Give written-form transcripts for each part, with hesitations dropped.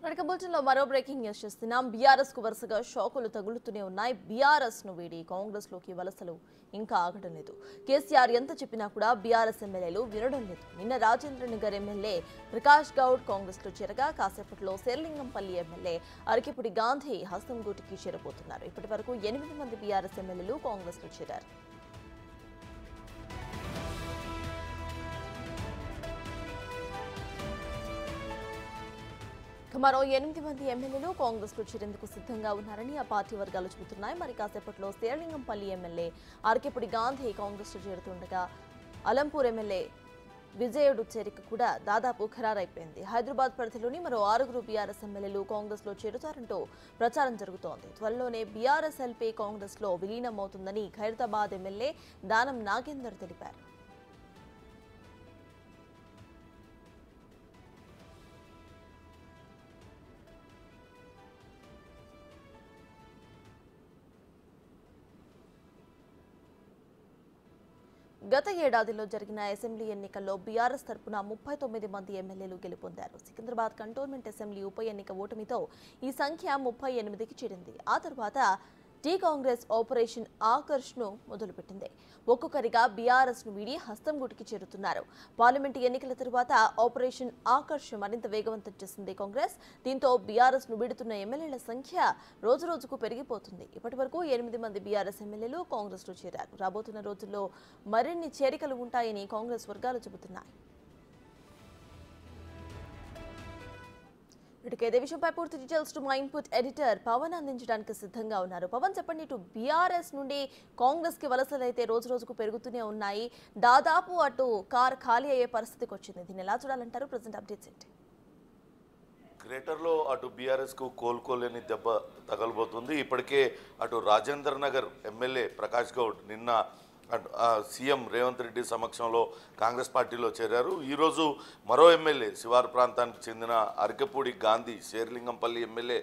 బులెటిన్లో మరో breaking news చూస్తున్నాం. బీఆర్ఎస్ కు వరుసగా షాకులు తగులుతూనే ఉన్నాయి. బీఆర్ఎస్ ను వీడి కాంగ్రెస్ లోకి వలసలు ఇంకా ఆగడం లేదు. కేసీఆర్ ఎంత చెప్పినా కూడా బీఆర్ఎస్ ఎమ్మెల్యేలు వినడం లేదు. నిన్న రాజేంద్రనగర్ ఎమ్మెల్యే ప్రకాష్ గౌడ్ కాంగ్రెస్ లో చేరగా కాసేపట్లో శేర్లింగంపల్లి ఎమ్మెల్యే అరకిపుడి గాంధీ హస్తంగూటికి చేరబోతున్నారు. ఇప్పటి వరకు 8 మంది బీఆర్ఎస్ ఎమ్మెల్యేలు కాంగ్రెస్ లో చేరారు. మరో 8 మంది ఎమ్మెల్యేలు కాంగ్రెస్ లో చేరేందుకు సిద్ధంగా ఉన్నారని ఆ పార్టీ వర్గాలు చెబుతున్నాయి. మరి కాసేపట్లో శేర్లింగంపల్లి ఎమ్మెల్యే అరకిపుడి గాంధీ కాంగ్రెస్ లో చేరుతుండగా అలంపూర్ ఎమ్మెల్యే విజయుడు చేరిక కూడా దాదాపు ఖరారైపోయింది. హైదరాబాద్ పరిధిలోని మరో 6 బీఆర్ఎస్ ఎమ్మెల్యేలు కాంగ్రెస్ లో చేరుతారంటూ ప్రచారం జరుగుతోంది. త్వరలోనే బీఆర్ఎస్ ఎల్పీ కాంగ్రెస్ లో విలీనమవుతుందని ఖైరతాబాద్ ఎమ్మెల్యే దానం నాగేందర్ తెలిపారు. గత ఏడాదిలో జరిగిన అసెంబ్లీ ఎన్నికల్లో బీఆర్ఎస్ తరపున 39 మంది ఎమ్మెల్యేలు గెలుపొందారు. సికింద్రాబాద్ కంటోన్మెంట్ అసెంబ్లీ ఉప ఎన్నిక ఓటమితో ఈ సంఖ్య 38కి చేరింది. ఆ తర్వాత టీ కాంగ్రెస్ ఆపరేషన్ ఆకర్ష్ ను మొదలుపెట్టింది. ఒక్కొక్కరిగా బీఆర్ఎస్ ను వీడి హస్తంగూటికి చేరుతున్నారు. పార్లమెంటు ఎన్నికల తరువాత ఆపరేషన్ ఆకర్ష్ మరింత వేగవంతం చేసింది కాంగ్రెస్. దీంతో బీఆర్ఎస్ ను వీడుతున్న ఎమ్మెల్యేల సంఖ్య రోజురోజుకు పెరిగిపోతుంది. ఇప్పటి వరకు 8 మంది బీఆర్ఎస్ ఎమ్మెల్యేలు కాంగ్రెస్ లో చేరారు. రాబోతున్న రోజుల్లో మరిన్ని చేరికలు ఉంటాయని కాంగ్రెస్ వర్గాలు చెబుతున్నాయి. ఇదే విషయంపై పూర్తి డీటెయిల్స్ టు మా ఇన్పుట్ ఎడిటర్ పవన్ అందించడానికి సిద్ధంగా ఉన్నారు. పవన్, చెప్పండి, ఇటు బీఆర్ఎస్ నుండి కాంగ్రెస్ కి వలసలు అయితే రోజు రోజుకు పెరుగుతూనే ఉన్నాయి. దాదాపు అటు కార్ ఖాళీ అయ్యే పరిస్థితికి వచ్చింది. దీన్ని ఎలా చూడాలంటారు? ప్రెసెంట్ అప్డేట్స్ ఏంటి? గ్రేటర్లో అటు బీఆర్ఎస్కు కోలుకోలేని దెబ్బ తగలబోతుంది. ఇప్పటికే అటు రాజేంద్ర నగర్ ఎమ్మెల్యే ప్రకాష్ గౌడ్ నిన్న సీఎం రేవంత్ రెడ్డి సమక్షంలో కాంగ్రెస్ పార్టీలో చేరారు. ఈరోజు మరో ఎమ్మెల్యే శివారు ప్రాంతానికి చెందిన అరకెపూడి గాంధీ శేర్లింగంపల్లి ఎమ్మెల్యే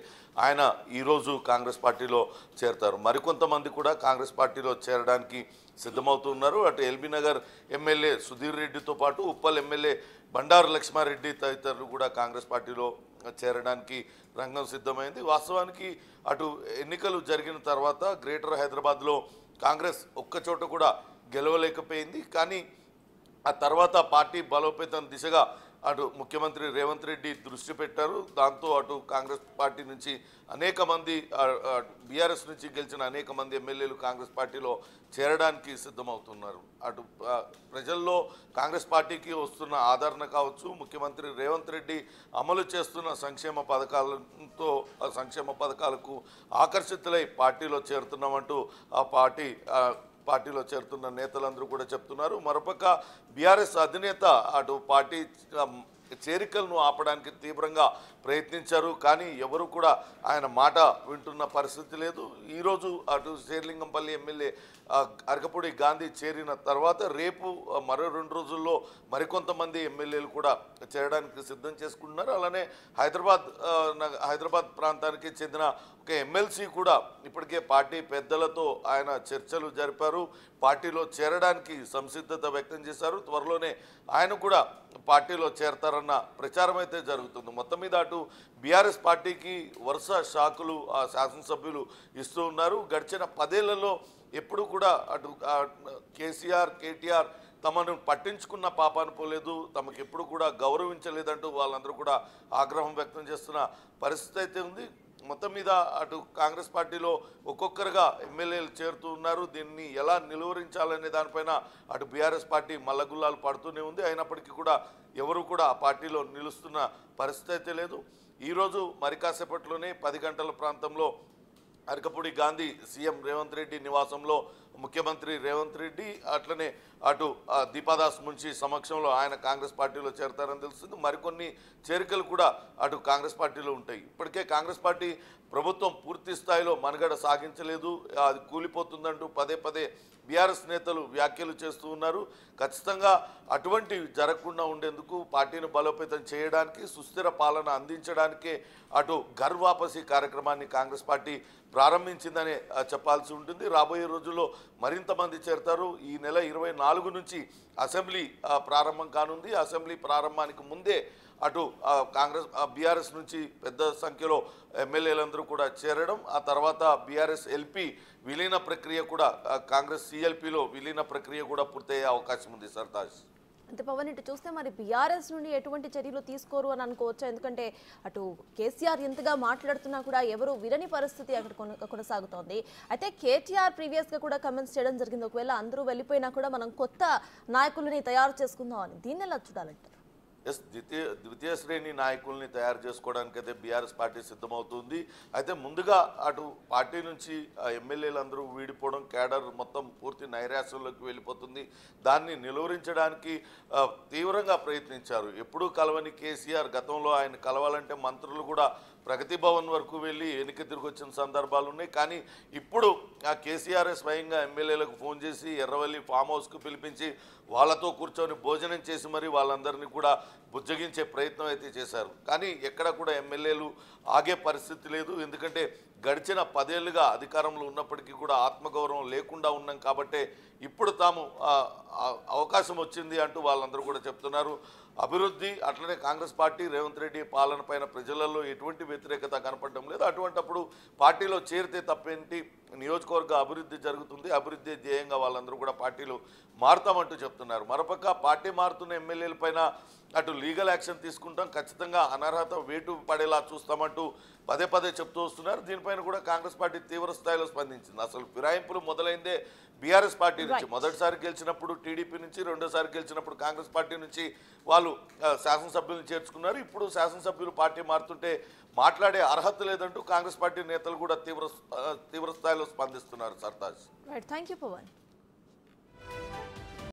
ఆయన ఈరోజు కాంగ్రెస్ పార్టీలో చేరతారు. మరికొంతమంది కూడా కాంగ్రెస్ పార్టీలో చేరడానికి సిద్ధమవుతున్నారు. అటు ఎల్బీ నగర్ ఎమ్మెల్యే సుధీర్ రెడ్డితో పాటు ఉప్పల్ ఎమ్మెల్యే బండారు లక్ష్మారెడ్డి తదితరులు కూడా కాంగ్రెస్ పార్టీలో చేరడానికి రంగం సిద్ధమైంది. వాస్తవానికి అటు ఎన్నికలు జరిగిన తర్వాత గ్రేటర్ హైదరాబాద్లో కాంగ్రెస్ ఒక్కచోట కూడా గెలవలేకపోయింది. కానీ ఆ తర్వాత పార్టీ బలోపేతం దిశగా అటు ముఖ్యమంత్రి రేవంత్ రెడ్డి దృష్టి పెట్టారు. దాంతో అటు కాంగ్రెస్ పార్టీ నుంచి అనేక మంది బీఆర్ఎస్ నుంచి గెలిచిన అనేక మంది ఎమ్మెల్యేలు కాంగ్రెస్ పార్టీలో చేరడానికి సిద్ధమవుతున్నారు. అటు ప్రజల్లో కాంగ్రెస్ పార్టీకి వస్తున్న ఆదరణ కావచ్చు, ముఖ్యమంత్రి రేవంత్ రెడ్డి అమలు చేస్తున్న సంక్షేమ పథకాలకు ఆకర్షితులై పార్టీలో చేరుతున్నామంటూ ఆ పార్టీలో చేరుతున్న నేతలందరూ కూడా చెప్తున్నారు. మరోపక్క బీఆర్ఎస్ అధినేత అటు పార్టీ చేరికలను ఆపడానికి తీవ్రంగా ప్రయత్నించారు. కానీ ఎవరు కూడా ఆయన మాట వింటున్న పరిస్థితి లేదు. ఈరోజు అటు శేర్లింగంపల్లి ఎమ్మెల్యే అరకపూడి గాంధీ చేరిన తర్వాత రేపు మరో 2 రోజుల్లో మరికొంతమంది ఎమ్మెల్యేలు కూడా చేరడానికి సిద్ధం చేసుకుంటున్నారు. అలానే హైదరాబాద్ ప్రాంతానికి చెందిన ఒక ఎమ్మెల్సీ కూడా ఇప్పటికే పార్టీ పెద్దలతో ఆయన చర్చలు జరిపారు. పార్టీలో చేరడానికి సంసిద్ధత వ్యక్తం చేశారు. త్వరలోనే ఆయన కూడా పార్టీలో చేరతారన్న ప్రచారం అయితే జరుగుతుంది. మొత్తం మీద అటు బీఆర్ఎస్ పార్టీకి వరుస షాకులు శాసనసభ్యులు ఇస్తూ ఉన్నారు. గడిచిన 10 ఏళ్లలో ఎప్పుడు కూడా అటు కేటీఆర్ తమను పట్టించుకున్న పాపాను పోలేదు, తమకు ఎప్పుడు కూడా గౌరవించలేదంటూ వాళ్ళందరూ కూడా ఆగ్రహం వ్యక్తం చేస్తున్న పరిస్థితి అయితే ఉంది. మొత్తం మీద అటు కాంగ్రెస్ పార్టీలో ఒక్కొక్కరుగా ఎమ్మెల్యేలు చేరుతూ ఉన్నారు. దీన్ని ఎలా నిలువరించాలనే దానిపైన అటు బీఆర్ఎస్ పార్టీ మల్లగుల్లాలు పడుతూనే ఉంది. అయినప్పటికీ కూడా ఎవరు కూడా ఆ పార్టీలో నిలుస్తున్న పరిస్థితి అయితే లేదు. ఈరోజు మరి కాసేపట్లోనే 10 గంటల ప్రాంతంలో అరకపూడి గాంధీ సీఎం రేవంత్ రెడ్డి నివాసంలో ముఖ్యమంత్రి రేవంత్ రెడ్డి అట్లనే అటు దీపాదాస్ మున్షి సమక్షంలో ఆయన కాంగ్రెస్ పార్టీలో చేరతారని తెలుస్తుంది. మరికొన్ని చేరికలు కూడా అటు కాంగ్రెస్ పార్టీలో ఉంటాయి. ఇప్పటికే కాంగ్రెస్ పార్టీ ప్రభుత్వం పూర్తి స్థాయిలో మనుగడ సాగించలేదు, అది కూలిపోతుందంటూ పదే బీఆర్ఎస్ నేతలు వ్యాఖ్యలు చేస్తూ ఉన్నారు. ఖచ్చితంగా అటువంటివి జరగకుండా ఉండేందుకు పార్టీని బలోపేతం చేయడానికి, సుస్థిర పాలన అందించడానికే అటు ఘర్ వాపసీ కార్యక్రమాన్ని కాంగ్రెస్ పార్టీ ప్రారంభించిందనే చెప్పాల్సి ఉంటుంది. రాబోయే రోజుల్లో మరింత మంది చేరతారు. ఈ నెల 24 నుంచి అసెంబ్లీ ప్రారంభం కానుంది. అసెంబ్లీ ప్రారంభానికి ముందే అటు కాంగ్రెస్ బీఆర్ఎస్ నుంచి పెద్ద సంఖ్యలో ఎమ్మెల్యేలందరూ కూడా చేరడం, ఆ తర్వాత బీఆర్ఎస్ ఎల్పీ విలీన ప్రక్రియ కూడా కాంగ్రెస్ సిఎల్పిలో విలీన ప్రక్రియ కూడా పూర్తయ్యే అవకాశం ఉంది సర్తాజ్. అంటే పవన్, ఇటు చూస్తే మరి బీఆర్ఎస్ నుండి ఎటువంటి చర్యలు తీసుకోరు అని అనుకోవచ్చు. ఎందుకంటే అటు కేసీఆర్ ఎంతగా మాట్లాడుతున్నా కూడా ఎవరు వినని పరిస్థితి అక్కడ కొనసాగుతోంది. అయితే కేటీఆర్ ప్రీవియస్గా కూడా కమెంట్స్ చేయడం జరిగింది, ఒకవేళ అందరూ వెళ్ళిపోయినా కూడా మనం కొత్త నాయకులని తయారు చేసుకుందాం అని. దీన్ని ఎలా చూడాలంటారు? ఎస్, ద్వితీయ శ్రేణి నాయకుల్ని తయారు చేసుకోవడానికి అయితే బీఆర్ఎస్ పార్టీ సిద్ధమవుతుంది. అయితే ముందుగా అటు పార్టీ నుంచి ఎమ్మెల్యేలందరూ వీడిపోవడం, కేడర్ మొత్తం పూర్తి నైరాశ్యంలోకి వెళ్ళిపోతుంది. దాన్ని నిలువరించడానికి తీవ్రంగా ప్రయత్నించారు. ఎప్పుడూ కలవని కేసీఆర్ గతంలో ఆయన కలవాలంటే మంత్రులు కూడా ప్రగతి భవన్ వరకు వెళ్ళి వెనక్కి తిరిగి వచ్చిన సందర్భాలు ఉన్నాయి. కానీ ఇప్పుడు ఆ కేసీఆర్ స్వయంగా ఎమ్మెల్యేలకు ఫోన్ చేసి ఎర్రవల్లి ఫామ్ హౌస్కు పిలిపించి వాళ్ళతో కూర్చొని భోజనం చేసి మరి వాళ్ళందరినీ కూడా బుజ్జగించే ప్రయత్నం అయితే చేశారు. కానీ ఎక్కడ కూడా ఎమ్మెల్యేలు ఆగే పరిస్థితి లేదు. ఎందుకంటే గడిచిన 10 ఏళ్ళుగా అధికారంలో ఉన్నప్పటికీ కూడా ఆత్మగౌరవం లేకుండా ఉన్నాం కాబట్టే ఇప్పుడు తాము అవకాశం వచ్చింది అంటూ వాళ్ళందరూ కూడా చెప్తున్నారు. అభివృద్ధి అట్లనే కాంగ్రెస్ పార్టీ రేవంత్ రెడ్డి పాలన పైన ప్రజలలో ఎటువంటి వ్యతిరేకత కనపడడం లేదు. అటువంటప్పుడు పార్టీలో చేరితే తప్పేంటి, నియోజకవర్గ అభివృద్ధి జరుగుతుంది, అభివృద్ధి ధ్యేయంగా వాళ్ళందరూ కూడా పార్టీలు మారుతామంటూ చెప్తున్నారు. మరోపక్క పార్టీ మారుతున్న ఎమ్మెల్యేల పైన అటు లీగల్ యాక్షన్ తీసుకుంటాం, ఖచ్చితంగా అనర్హత వేటు పడేలా చూస్తామంటూ పదే పదే చెప్తూ వస్తున్నారు. దీనిపైన కూడా కాంగ్రెస్ పార్టీ తీవ్ర స్థాయిలో స్పందించింది. అసలు ఫిరాయింపులు మొదలైందే బీఆర్ఎస్ పార్టీ నుంచి. మొదటిసారి గెలిచినప్పుడు టీడీపీ నుంచి, రెండోసారి గెలిచినప్పుడు కాంగ్రెస్ పార్టీ నుంచి వాళ్ళు శాసనసభ్యులను చేర్చుకున్నారు. ఇప్పుడు శాసనసభ్యులు పార్టీ మారుతుంటే మాట్లాడే అర్హత లేదంటూ కాంగ్రెస్ పార్టీ నేతలు కూడా తీవ్ర స్థాయిలో స్పందిస్తున్నారు. Sartaj. Right, thank you Pawan.